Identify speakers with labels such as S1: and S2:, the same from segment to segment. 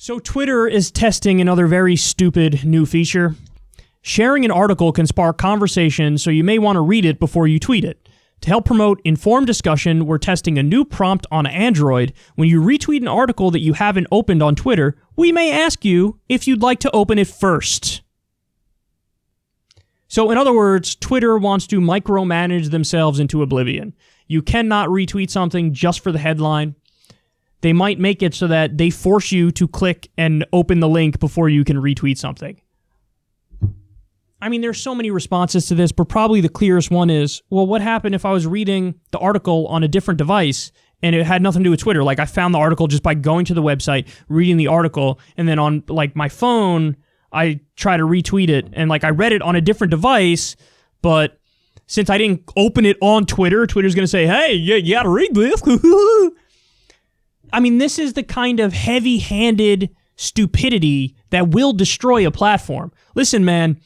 S1: So Twitter is testing another very stupid new feature. Sharing an article can spark conversation, so you may want to read it before you tweet it. To help promote informed discussion, we're testing a new prompt on Android. When you retweet an article that you haven't opened on Twitter, we may ask you if you'd like to open it first. So in other words, Twitter wants to micromanage themselves into oblivion. You cannot retweet something just for the headline. They might make it so that they force you to click and open the link before you can retweet something. I mean, there's so many responses to this, but probably the clearest one is, well, what happened if I was reading the article on a different device and it had nothing to do with Twitter? Like, I found the article just by going to the website, reading the article, and then on, like, my phone, I try to retweet it, and, like, I read it on a different device, but since I didn't open it on Twitter, Twitter's going to say, hey, you gotta read this. I mean, this is the kind of heavy-handed stupidity that will destroy a platform. Listen, man,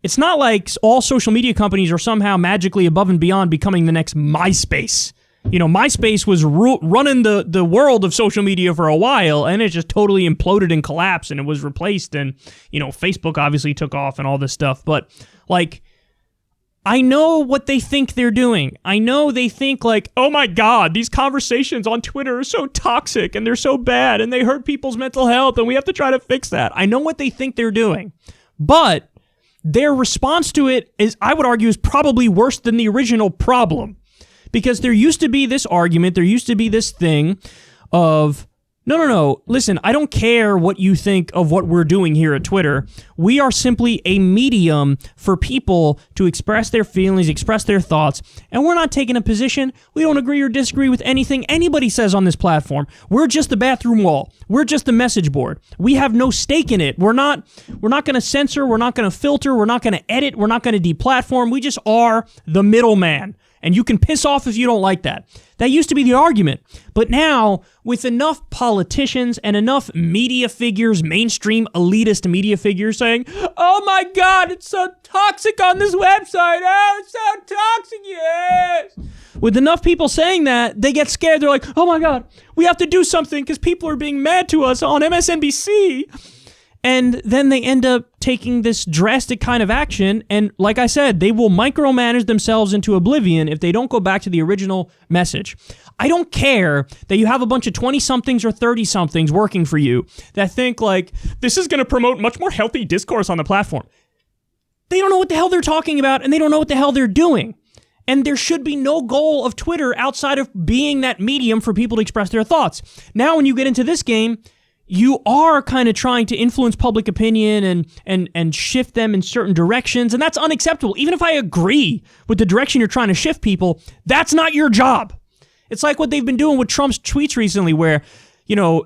S1: it's not like all social media companies are somehow magically above and beyond becoming the next MySpace. You know, MySpace was running the world of social media for a while, and it just totally imploded and collapsed, and it was replaced, and, you know, Facebook obviously took off and all this stuff. But, like, I know what they think they're doing. I know they think like, oh my God, these conversations on Twitter are so toxic and they're so bad and they hurt people's mental health and we have to try to fix that. I know what they think they're doing. But their response to it is, I would argue, is probably worse than the original problem. Because there used to be this argument, there used to be this thing of, no, listen, I don't care what you think of what we're doing here at Twitter. We are simply a medium for people to express their feelings, express their thoughts, and we're not taking a position. We don't agree or disagree with anything anybody says on this platform. We're just the bathroom wall. We're just the message board. We have no stake in it. We're not going to censor, we're not going to filter, we're not going to edit, we're not going to deplatform. We just are the middleman. And you can piss off if you don't like that. That used to be the argument. But now, with enough politicians and enough media figures, mainstream elitist media figures saying, oh my God, it's so toxic on this website. Oh, it's so toxic, yes. With enough people saying that, they get scared. They're like, oh my God, we have to do something because people are being mad to us on MSNBC. And then they end up taking this drastic kind of action, and like I said, they will micromanage themselves into oblivion if they don't go back to the original message. I don't care that you have a bunch of 20-somethings or 30-somethings working for you that think, like, this is going to promote much more healthy discourse on the platform. They don't know what the hell they're talking about, and they don't know what the hell they're doing. And there should be no goal of Twitter outside of being that medium for people to express their thoughts. Now, when you get into this game, you are kind of trying to influence public opinion and shift them in certain directions, and that's unacceptable. Even if I agree with the direction you're trying to shift people, that's not your job. It's like what they've been doing with Trump's tweets recently where, you know,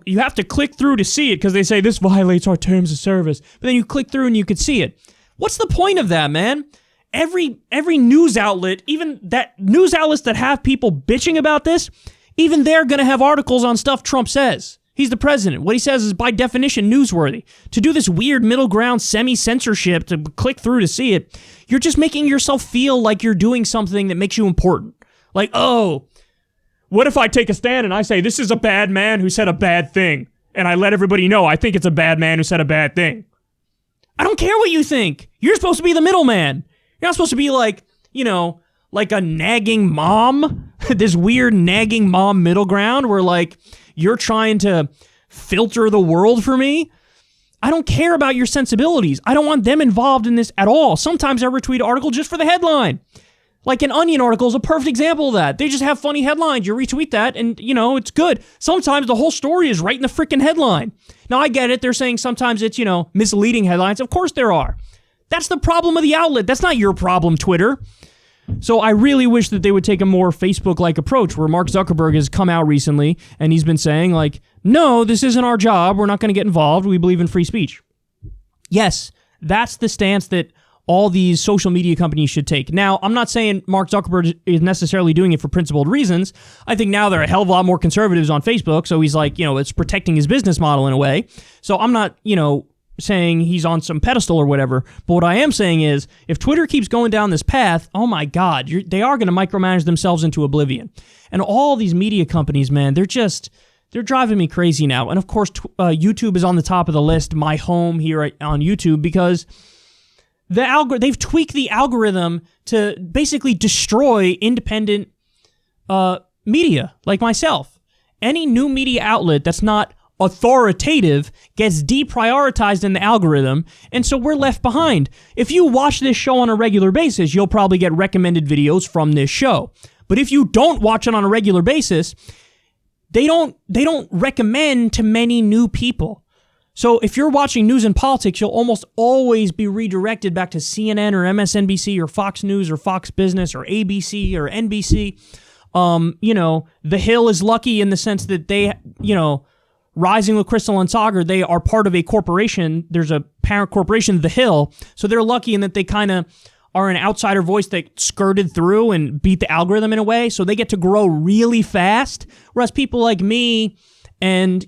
S1: you have to click through to see it because they say this violates our terms of service, but then you click through and you could see it. What's the point of that, man? Every news outlet, even that news outlets that have people bitching about this, even they're going to have articles on stuff Trump says. He's the president. What he says is by definition newsworthy. To do this weird middle ground semi-censorship to click through to see it, you're just making yourself feel like you're doing something that makes you important. Like, oh, what if I take a stand and I say this is a bad man who said a bad thing, and I let everybody know I think it's a bad man who said a bad thing? I don't care what you think. You're supposed to be the middleman. You're not supposed to be like, you know, like a nagging mom, this weird nagging mom middle ground where, like, you're trying to filter the world for me. I don't care about your sensibilities. I don't want them involved in this at all. Sometimes I retweet an article just for the headline. Like an Onion article is a perfect example of that. They just have funny headlines. You retweet that and, you know, it's good. Sometimes the whole story is right in the freaking headline. Now, I get it. They're saying sometimes it's, you know, misleading headlines. Of course there are. That's the problem of the outlet. That's not your problem, Twitter. So I really wish that they would take a more Facebook-like approach where Mark Zuckerberg has come out recently and he's been saying, like, no, this isn't our job. We're not going to get involved. We believe in free speech. Yes, that's the stance that all these social media companies should take. Now, I'm not saying Mark Zuckerberg is necessarily doing it for principled reasons. I think now there are a hell of a lot more conservatives on Facebook, so he's like, you know, it's protecting his business model in a way. So I'm not, you know, saying he's on some pedestal or whatever, but what I am saying is if Twitter keeps going down this path, oh my God, they are going to micromanage themselves into oblivion. And all these media companies, man, they're They're driving me crazy now. And of course, YouTube is on the top of the list, my home here on YouTube, because they've tweaked the algorithm to basically destroy independent media like myself. Any new media outlet that's not authoritative gets deprioritized in the algorithm, and so we're left behind. If you watch this show on a regular basis, you'll probably get recommended videos from this show. But if you don't watch it on a regular basis, they don't recommend to many new people. So if you're watching news and politics, you'll almost always be redirected back to CNN or MSNBC or Fox News or Fox Business or ABC or NBC. The Hill is lucky in the sense that they, Rising with Crystal and Sagar, they are part of a corporation. There's a parent corporation, The Hill. So they're lucky in that they kind of are an outsider voice that skirted through and beat the algorithm in a way. So they get to grow really fast. Whereas people like me and,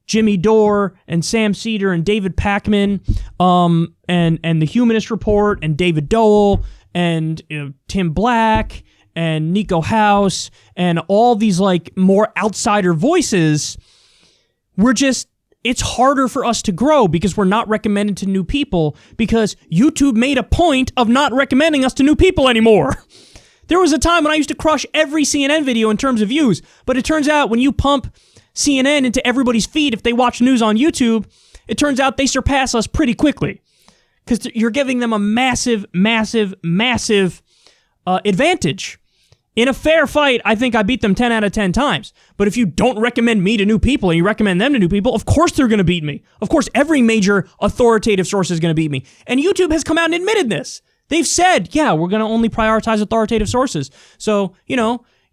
S1: Jimmy Dore and Sam Cedar and David Pakman, and the Humanist Report and David Dole and Tim Black and Nico House and all these like more outsider voices, it's harder for us to grow because we're not recommended to new people because YouTube made a point of not recommending us to new people anymore. There was a time when I used to crush every CNN video in terms of views, but it turns out when you pump CNN into everybody's feed, if they watch news on YouTube, it turns out they surpass us pretty quickly because you're giving them a massive, massive, massive advantage. In a fair fight, I think I beat them 10 out of 10 times. But if you don't recommend me to new people and you recommend them to new people, of course they're going to beat me. Of course, every major authoritative source is going to beat me. And YouTube has come out and admitted this. They've said, yeah, we're going to only prioritize authoritative sources. So,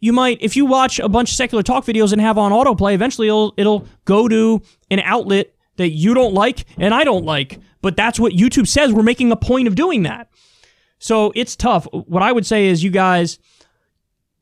S1: you might, if you watch a bunch of secular talk videos and have on autoplay, eventually it'll go to an outlet that you don't like and I don't like. But that's what YouTube says. We're making a point of doing that. So it's tough. What I would say is you guys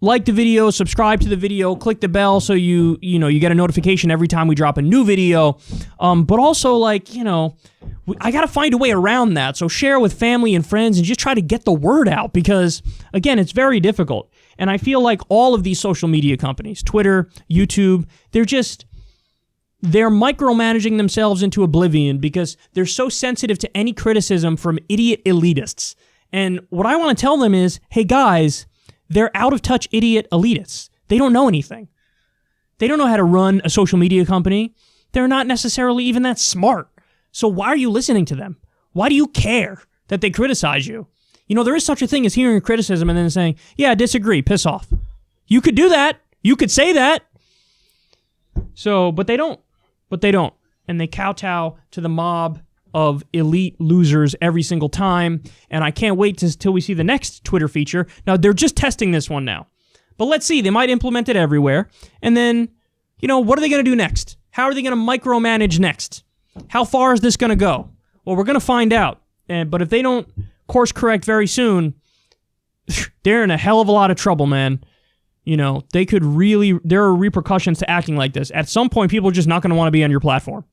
S1: like the video, subscribe to the video, click the bell so you get a notification every time we drop a new video. But also, I got to find a way around that. So share with family and friends and just try to get the word out because, again, it's very difficult. And I feel like all of these social media companies, Twitter, YouTube, they're micromanaging themselves into oblivion because they're so sensitive to any criticism from idiot elitists. And what I want to tell them is, hey, guys, they're out-of-touch idiot elitists. They don't know anything. They don't know how to run a social media company. They're not necessarily even that smart. So why are you listening to them? Why do you care that they criticize you? There is such a thing as hearing a criticism and then saying, yeah, I disagree, piss off. You could do that. You could say that. So, but they don't. And they kowtow to the mob of elite losers every single time, and I can't wait till we see the next Twitter feature. Now, they're just testing this one now, but let's see. They might implement it everywhere, and then, what are they going to do next? How are they going to micromanage next? How far is this going to go? Well, we're going to find out, but if they don't course correct very soon, they're in a hell of a lot of trouble, man. There are repercussions to acting like this. At some point, people are just not going to want to be on your platform.